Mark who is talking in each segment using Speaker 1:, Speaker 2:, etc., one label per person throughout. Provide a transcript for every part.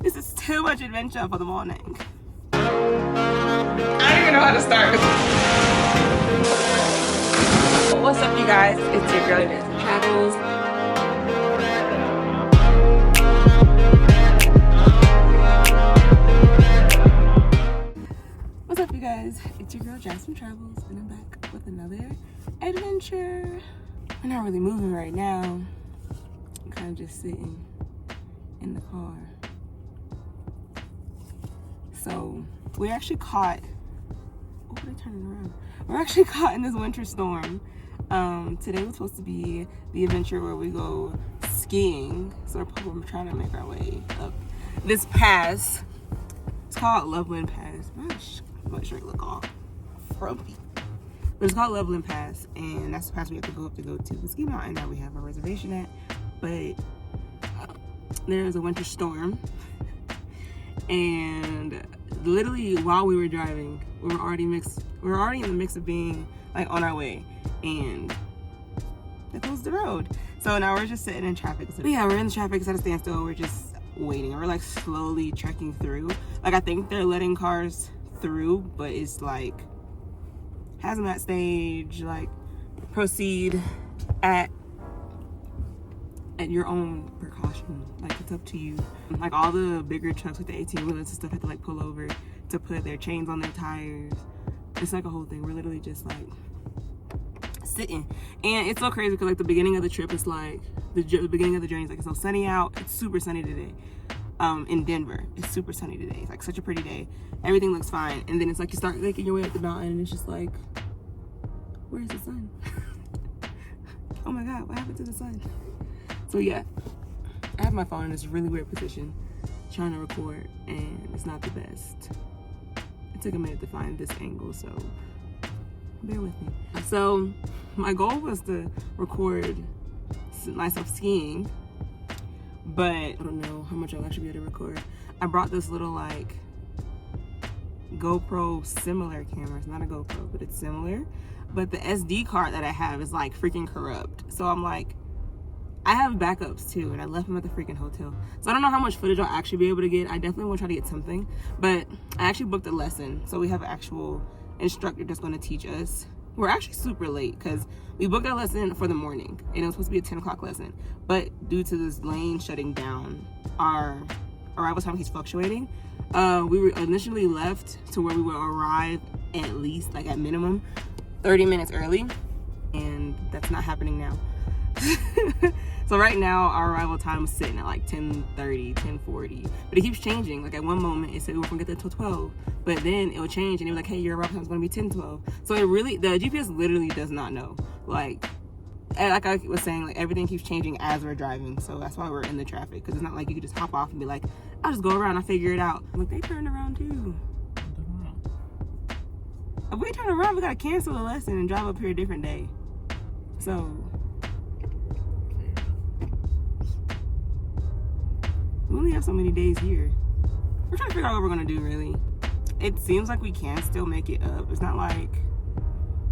Speaker 1: This is too much adventure for the morning.
Speaker 2: I don't even know how to start.
Speaker 1: What's up, you guys? It's your girl, Jasmine Travels. What's up, you guys? It's your girl, Jasmine Travels, and I'm back with another adventure. We're not really moving right now. I'm kind of just sitting in the car. So we're actually caught. Oh, they're turning around. We're actually caught in this winter storm. Today was supposed to be the adventure where we go skiing. So we're trying to make our way up this pass. It's called Loveland Pass. My shirt look all frumpy. But it's called Loveland Pass, and that's the pass we have to go to the ski mountain that we have a reservation at. But there's a winter storm, and literally while we were driving, we were already in the mix of being like on our way, and they closed the road. So now we're just sitting in traffic. So yeah, we're in the traffic. It's at a standstill. We're just waiting. We're like slowly trekking through. Like, I think they're letting cars through, but it's like hazmat stage, like proceed at your own precaution. Like, it's up to you. Like, all the bigger trucks with the 18-wheelers and stuff have to like pull over to put their chains on their tires. It's like a whole thing. We're literally just like sitting, and it's so crazy because like the beginning of the trip is like the beginning of the journey is like it's so sunny out. It's super sunny today. In Denver, it's super sunny today. It's like such a pretty day. Everything looks fine, and then it's like you start making your way up the mountain, and it's just like, where's the sun? Oh my God, what happened to the sun? So yeah, I have my phone in this really weird position, trying to record, and it's not the best. It took a minute to find this angle, so bear with me. So my goal was to record myself skiing, but I don't know how much I'll actually be able to record. I brought this little like GoPro similar camera. It's not a GoPro, but it's similar. But the SD card that I have is like freaking corrupt. So I'm like, I have backups too, and I left them at the freaking hotel. So I don't know how much footage I'll actually be able to get. I definitely want to try to get something, but I actually booked a lesson. So we have an actual instructor that's going to teach us. We're actually super late because we booked our lesson for the morning, and it was supposed to be a 10 o'clock lesson. But due to this lane shutting down, our arrival time keeps fluctuating. We were initially left to where we would arrive at least, like at minimum, 30 minutes early, and that's not happening now. So right now our arrival time is sitting at like 10:30, 10:40, but it keeps changing. Like at one moment it said we were gonna get there till 12, but then it will change and it was like, hey, your arrival time is gonna be 10:12. So it really, the GPS literally does not know. Like I was saying, like everything keeps changing as we're driving. So that's why we're in the traffic, because it's not like you can just hop off and be like, I'll just go around, I'll figure it out. Look, they turned around too. If we turn around, we gotta cancel the lesson and drive up here a different day. So we only have so many days here. We're trying to figure out what we're gonna do, really. It seems like we can still make it up. It's not like,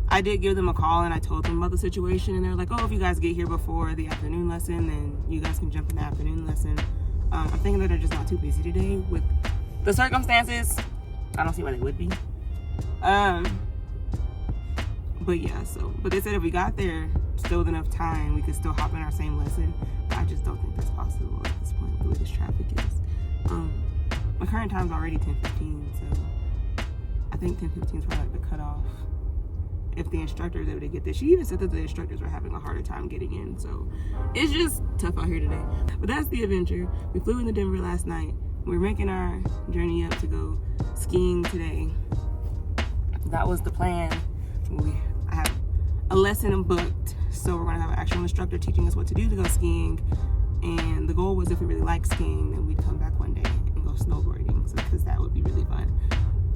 Speaker 1: I did give them a call and I told them about the situation, and they're like, oh, if you guys get here before the afternoon lesson, then you guys can jump in the afternoon lesson. I'm thinking that they're just not too busy today with the circumstances. I don't see why they would be. But yeah, but they said if we got there still with enough time, we could still hop in our same lesson. But I just don't think that's possible at this point, the way this traffic is. My current time's already 10:15, so I think 10:15 is probably like the cutoff. If the instructor is able to get there. She even said that the instructors were having a harder time getting in, so it's just tough out here today. But that's the adventure. We flew into Denver last night. We're making our journey up to go skiing today. That was the plan. I have a lesson booked, so we're gonna have an actual instructor teaching us what to do to go skiing. And the goal was, if we really like skiing, then we'd come back one day and go snowboarding, because that would be really fun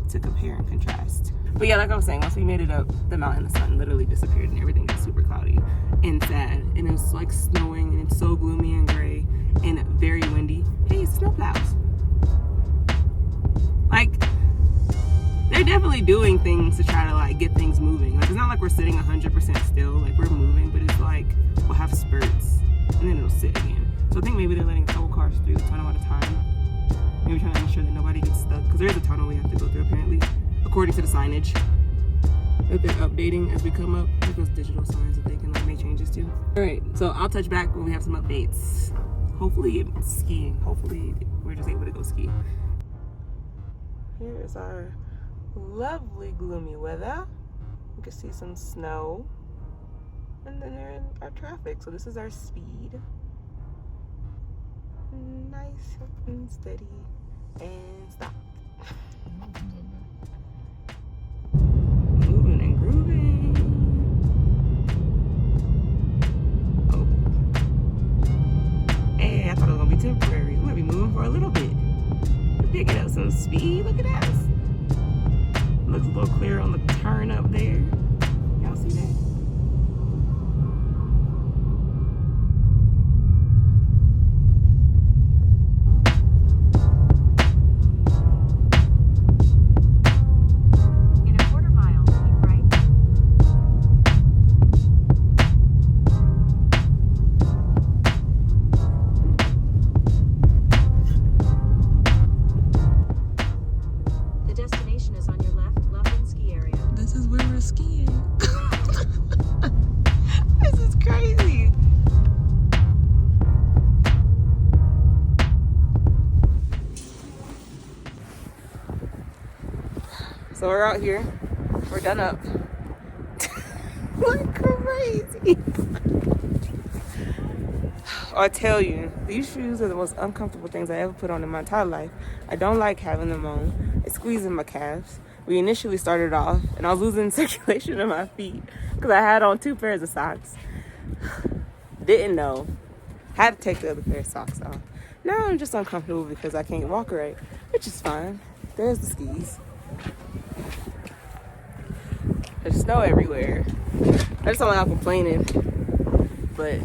Speaker 1: to compare and contrast. But yeah, like I was saying, once we made it up the mountain, the sun literally disappeared and everything got super cloudy and sad, and it was like snowing, and it's so gloomy and gray and very windy. Hey, it's snowplows. Like, they're definitely doing things to try to like get things moving. Like, it's not like we're sitting 100% still. Like, we're moving, but it's like we'll have spurts and then it'll sit again. So I think maybe they're letting a couple cars through the tunnel at a time. Maybe trying to ensure that nobody gets stuck, because there is a tunnel we have to go through apparently, according to the signage that they're updating as we come up. Like those digital signs that they can like make changes to. All right, so I'll touch back when we have some updates. Hopefully it's skiing. Hopefully we're just able to go ski. Here's our lovely gloomy weather. You can see some snow. And then there's our traffic. So this is our speed. Nice and steady and stop. Moving and grooving. Oh. Hey, I thought it was gonna be temporary. We might be moving for a little bit. We're picking up some speed. Look at that. Looks a little clearer on the turn up there. Y'all see that? So we're out here. We're done up. Like crazy. I tell you, these shoes are the most uncomfortable things I ever put on in my entire life. I don't like having them on. It's squeezing my calves. We initially started off and I was losing circulation in my feet because I had on 2 pairs of socks. Didn't know. Had to take the other pair of socks off. Now I'm just uncomfortable because I can't walk right, which is fine. There's the skis. There's snow everywhere. I just don't like complaining, but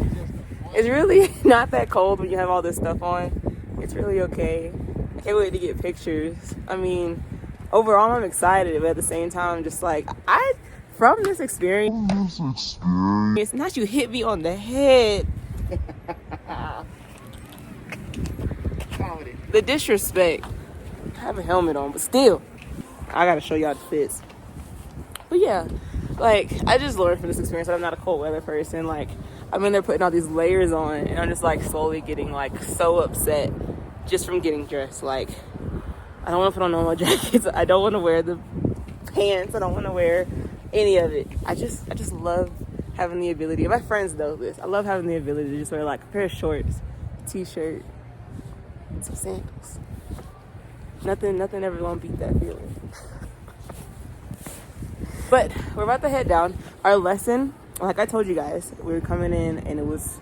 Speaker 1: it's really not that cold when you have all this stuff on. It's really okay. I can't wait to get pictures. I mean, overall I'm excited, but at the same time I'm just like, from this experience, not you hit me on the head. The disrespect. I have a helmet on, but still, I gotta show y'all the fits. But yeah, like, I just learned from this experience that I'm not a cold weather person. Like, I'm in there putting all these layers on, and I'm just, like, slowly getting, like, so upset just from getting dressed. Like, I don't want to put on normal jackets. I don't want to wear the pants. I don't want to wear any of it. I just love having the ability. My friends know this. I love having the ability to just wear, like, a pair of shorts, a t-shirt, and some sandals. Nothing ever gonna beat that feeling. But we're about to head down. Our lesson, like I told you guys, we were coming in and it was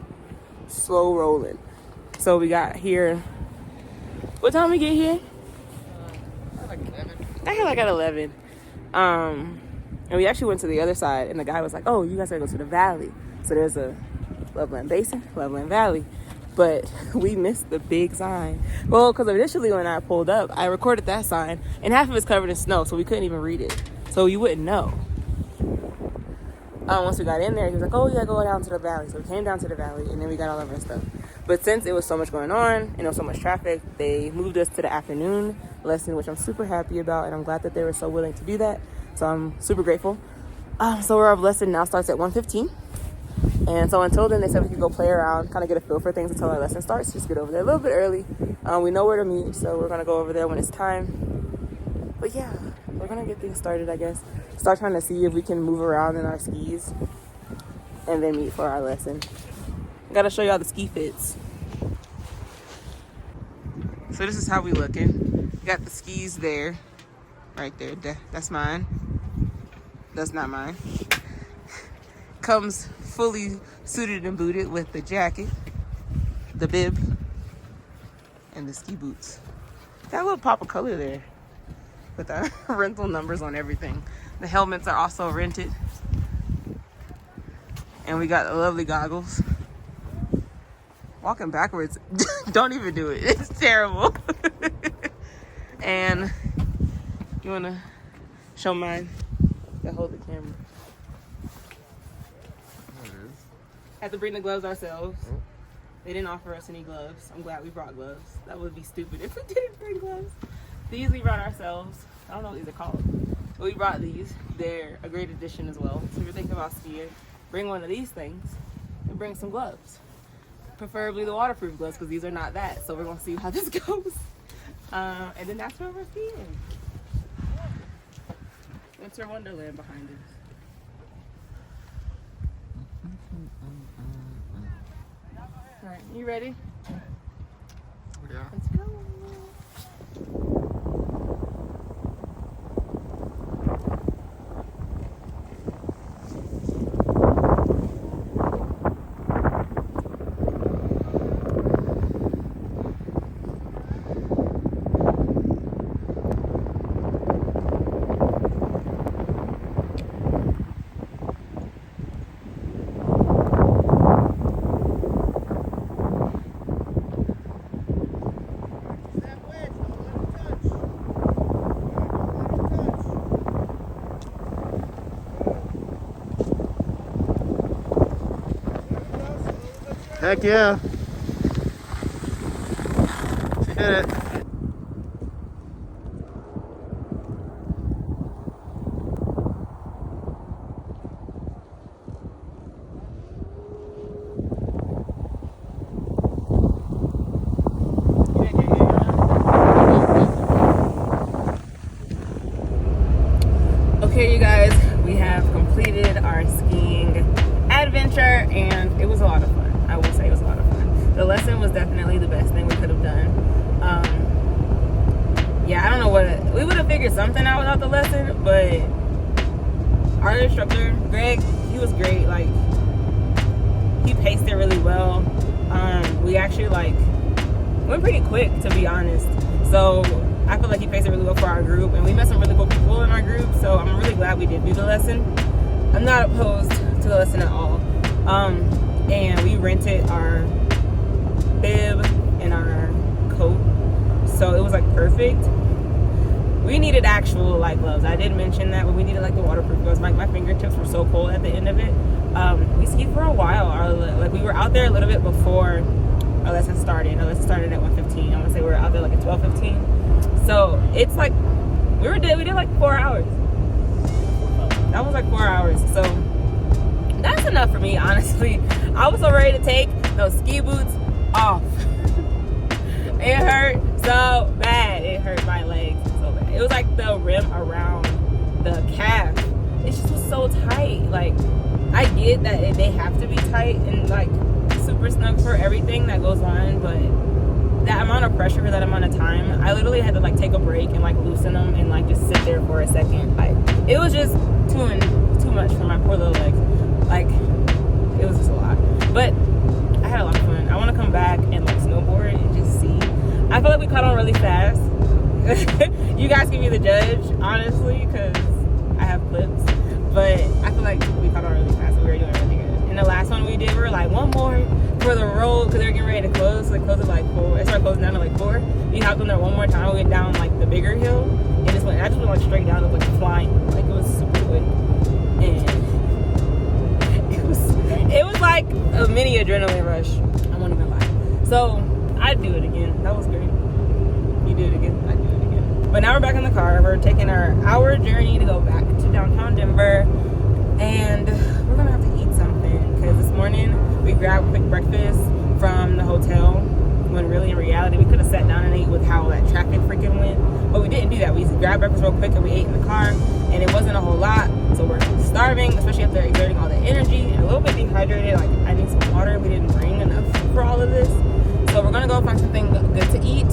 Speaker 1: slow rolling. So we got here. What time we get here?
Speaker 2: Like 11.
Speaker 1: I got like at 11. And we actually went to the other side and the guy was like, oh, you guys gotta go to the valley. So there's a Loveland Basin, Loveland Valley. But we missed the big sign. Well, because initially when I pulled up, I recorded that sign and half of it's covered in snow, so we couldn't even read it. So you wouldn't know. Once we got in there, he was like, oh yeah, go down to the valley. So we came down to the valley and then we got all of our stuff. But since it was so much going on and there was so much traffic, they moved us to the afternoon lesson, which I'm super happy about, and I'm glad that they were so willing to do that. So I'm super grateful. So our lesson now starts at 1:15. And so until then, they said we could go play around, kind of get a feel for things until our lesson starts. Just get over there a little bit early. We know where to meet, so we're going to go over there when it's time. But yeah, we're going to get things started, I guess. Start trying to see if we can move around in our skis and then meet for our lesson. Got to show y'all the ski fits. So this is how we looking. Got the skis there. Right there. That's mine. That's not mine. Comes fully suited and booted with the jacket, the bib, and the ski boots. Got a little pop of color there with the rental numbers on everything. The helmets are also rented. And we got the lovely goggles. Walking backwards, don't even do it. It's terrible. And you wanna show mine? Yeah, hold the camera. Have to bring the gloves ourselves. They didn't offer us any gloves. I'm glad we brought gloves. That would be stupid if we didn't bring gloves. These we brought ourselves. I don't know what these are called. But we brought these. They're a great addition as well. So if you're thinking about skiing, bring one of these things and bring some gloves. Preferably the waterproof gloves because these are not that. So we're going to see how this goes. And then that's where we're skiing. Winter Wonderland behind us. All right, you ready?
Speaker 3: Yeah.
Speaker 1: Let's go.
Speaker 3: Heck yeah. She did it.
Speaker 1: Okay, you guys, we have completed our skiing adventure and it was a lot of fun. I will say it was a lot of fun. The lesson was definitely the best thing we could have done. Yeah, I don't know we would have figured something out without the lesson, but our instructor, Greg, he was great. Like, he paced it really well. We actually went pretty quick, to be honest. So I feel like he paced it really well for our group, and we met some really cool people in our group. So I'm really glad we did do the lesson. I'm not opposed to the lesson at all. And we rented our bib and our coat, so it was like perfect. We needed actual gloves. I did mention that, but we needed the waterproof gloves. My fingertips were so cold at the end of it. We skied for a while. We were out there a little bit before our lesson started. Our lesson started at 1:15. I want to say we were out there at 12:15. So it's we did 4 hours. That was 4 hours. So that's enough for me, honestly. I was so ready to take those ski boots off. It hurt so bad. It hurt my legs so bad. It was the rim around the calf. It just was so tight. I get that they have to be tight and super snug for everything that goes on, but that amount of pressure for that amount of time, I literally had to take a break and loosen them and just sit there for a second. It was just too much for my poor little legs. It was just a lot. But I had a lot of fun. I want to come back and snowboard and just see. I feel like we caught on really fast. You guys can be the judge, honestly, because I have clips. But I feel like we caught on really fast. We were doing really good. And the last one we did, we were one more for the road because they were getting ready to close. So they closed at 4. It started closing down at 4. We hopped on there one more time. We went down the bigger hill. And I just went straight down. It was flying. It was super quick. And it was like a mini adrenaline rush. I won't even lie. So I'd do it again. That was great. You do it again. I'd do it again. But now we're back in the car. We're taking our hour journey to go back to downtown Denver. And we're going to have to eat something. Because this morning we grabbed a quick breakfast from the hotel. When really in reality we could have sat down and ate with how that traffic freaking went. But we didn't do that. We grabbed breakfast real quick and we ate in the car. And it wasn't a whole lot. So we're starving, especially after exerting all the energy. And a little bit dehydrated. I need some water. We didn't bring enough for all of this. So we're going to go find something good to eat.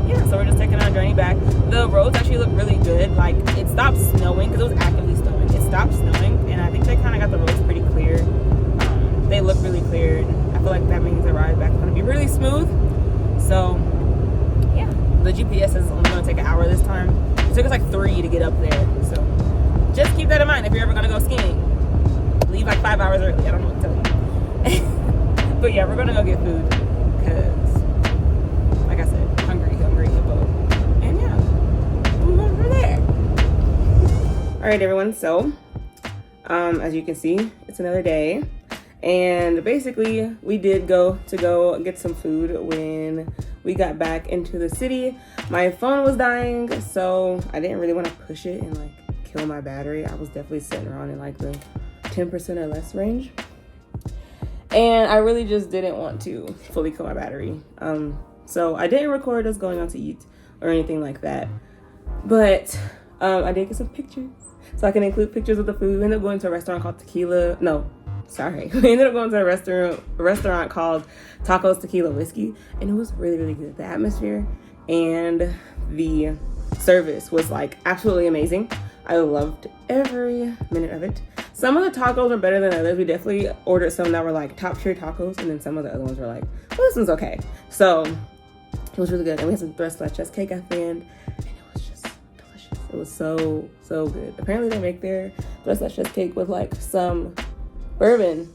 Speaker 1: Yeah, so we're just taking our journey back. The roads actually look really good. It stopped snowing because it was actively snowing. It stopped snowing. And I think they kind of got the roads pretty clear. They look really clear. And I feel like that means the ride back is going to be really smooth. So, yeah. The GPS is only going to take an hour this time. It took us 3 to get up there. So, just keep that in mind if you're ever going to go skiing. Leave 5 hours early. I don't know what to tell you. But yeah, we're going to go get food. Because, like I said, hungry, and yeah, we're there. All right, everyone. So, as you can see, it's another day. And basically, we did go get some food when we got back into the city. My phone was dying, so I didn't really want to push it and like kill my battery. I was definitely sitting around in like the 10% or less range. And I really just didn't want to fully kill my battery. So I didn't record us going out to eat or anything like that. But I did get some pictures. So I can include pictures of the food. We ended up going to a restaurant called Tequila. No, sorry. We ended up going to a restaurant called Tacos Tequila Whiskey. And it was really, really good. The atmosphere and the service was like absolutely amazing. I loved every minute of it. Some of the tacos were better than others. We definitely ordered some that were like top tier tacos, and then some of the other ones were like, well, this one's okay. So it was really good. And we had some tres leches cake at the end, and it was just delicious. It was so, so good. Apparently they make their tres leches cake with like some bourbon.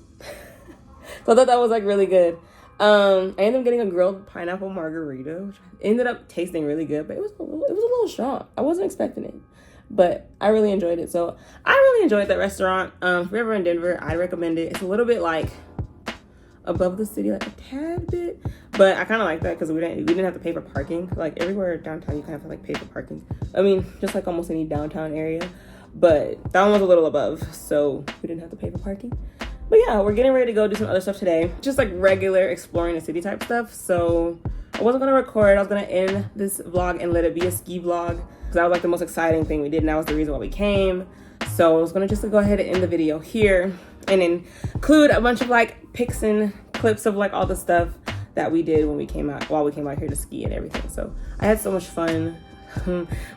Speaker 1: So I thought that was like really good. I ended up getting a grilled pineapple margarita, which ended up tasting really good, but it was a little strong. I wasn't expecting it. But I really enjoyed it. So I really enjoyed that restaurant. If you're ever in Denver, I recommend it. It's a little bit like above the city, like a tad bit. But I kind of like that because we didn't have to pay for parking. Like everywhere downtown, you kind of have to like pay for parking. I mean, just like almost any downtown area. But that one was a little above, so we didn't have to pay for parking. But yeah, we're getting ready to go do some other stuff today. Just like regular exploring the city type stuff. So I wasn't going to record. I was going to end this vlog and let it be a ski vlog. Because that was like the most exciting thing we did, and that was the reason why we came. So I was gonna just go ahead and end the video here and include a bunch of like pics and clips of like all the stuff that we did when we came out, while we came out here to ski and everything. So I had so much fun.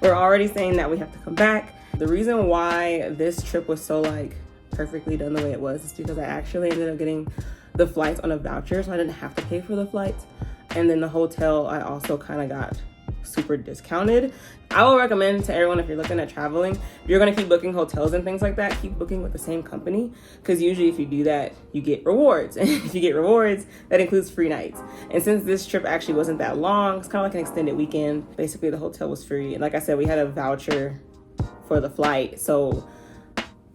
Speaker 1: We're already saying that we have to come back. The reason why this trip was so like perfectly done the way it was is because I actually ended up getting the flights on a voucher, so I didn't have to pay for the flights. And then the hotel I also kind of got super discounted. I will recommend to everyone, if you're looking at traveling, if you're going to keep booking hotels and things like that, keep booking with the same company, because usually if you do that, you get rewards. And if you get rewards, that includes free nights. And since this trip actually wasn't that long, it's kind of like an extended weekend. Basically, the hotel was free. And like I said, we had a voucher for the flight. So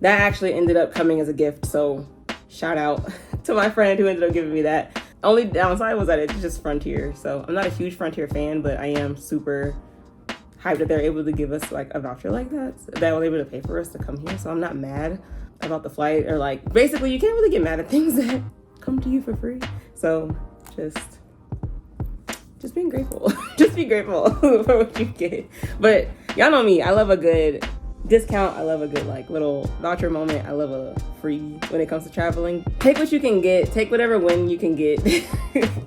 Speaker 1: that actually ended up coming as a gift. So shout out to my friend who ended up giving me that. Only downside was that it's just Frontier. So I'm not a huge Frontier fan, but I am super hyped that they're able to give us like a voucher like that was able to pay for us to come here. So I'm not mad about the flight, or like basically you can't really get mad at things that come to you for free. So just being grateful. Just be grateful for what you get. But y'all know me, I love a good discount. I love a good like little voucher moment. I love a free when it comes to traveling. Take what you can get, take whatever win you can get.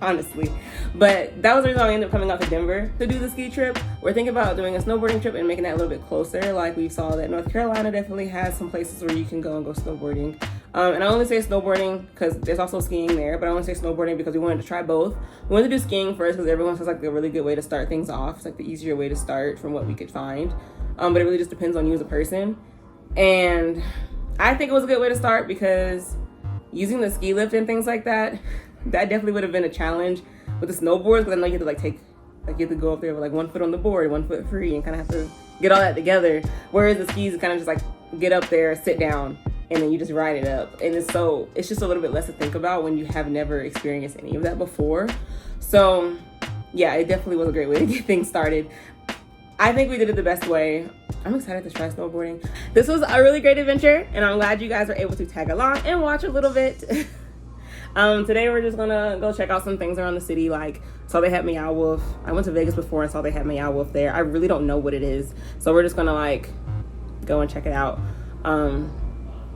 Speaker 1: Honestly. But that was the reason why I ended up coming out to Denver to do the ski trip. We're thinking about doing a snowboarding trip and making that a little bit closer. Like we saw that North Carolina definitely has some places where you can go snowboarding. And I only say snowboarding because there's also skiing there, but I only say snowboarding because we wanted to try both. We wanted to do skiing first because everyone says like a really good way to start things off. It's like the easier way to start from what we could find. But it really just depends on you as a person. And I think it was a good way to start because using the ski lift and things like that, that definitely would have been a challenge with the snowboards, because I know you have to like you have to go up there with like 1 foot on the board, 1 foot free, and kind of have to get all that together. Whereas the skis kind of just like get up there, sit down, and then you just ride it up. And it's just a little bit less to think about when you have never experienced any of that before. So yeah, it definitely was a great way to get things started. I think we did it the best way. I'm excited to try snowboarding. This was a really great adventure, and I'm glad you guys were able to tag along and watch a little bit. Today we're just gonna go check out some things around the city, like saw they had Meow Wolf. I went to Vegas before and saw they had Meow Wolf there. I really don't know what it is, so we're just gonna like go and check it out.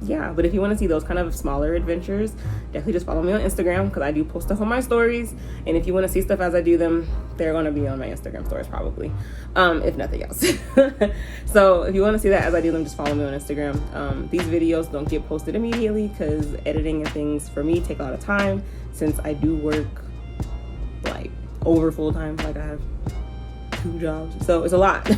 Speaker 1: Yeah, but if you want to see those kind of smaller adventures, definitely just follow me on Instagram, because I do post stuff on my stories. And if you want to see stuff as I do them, they're going to be on my Instagram stories probably, if nothing else. So if you want to see that as I do them, just follow me on Instagram. These videos don't get posted immediately because editing and things for me take a lot of time, since I do work like over full time. Like I have 2 jobs, so it's a lot.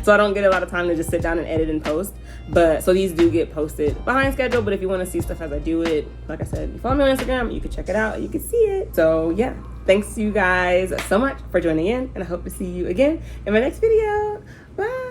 Speaker 1: So I don't get a lot of time to just sit down and edit and post. But so these do get posted behind schedule. But if you want to see stuff as I do it, like I said, you follow me on Instagram, you can check it out, you can see it. So yeah, thanks you guys so much for joining in, and I hope to see you again in my next video. Bye.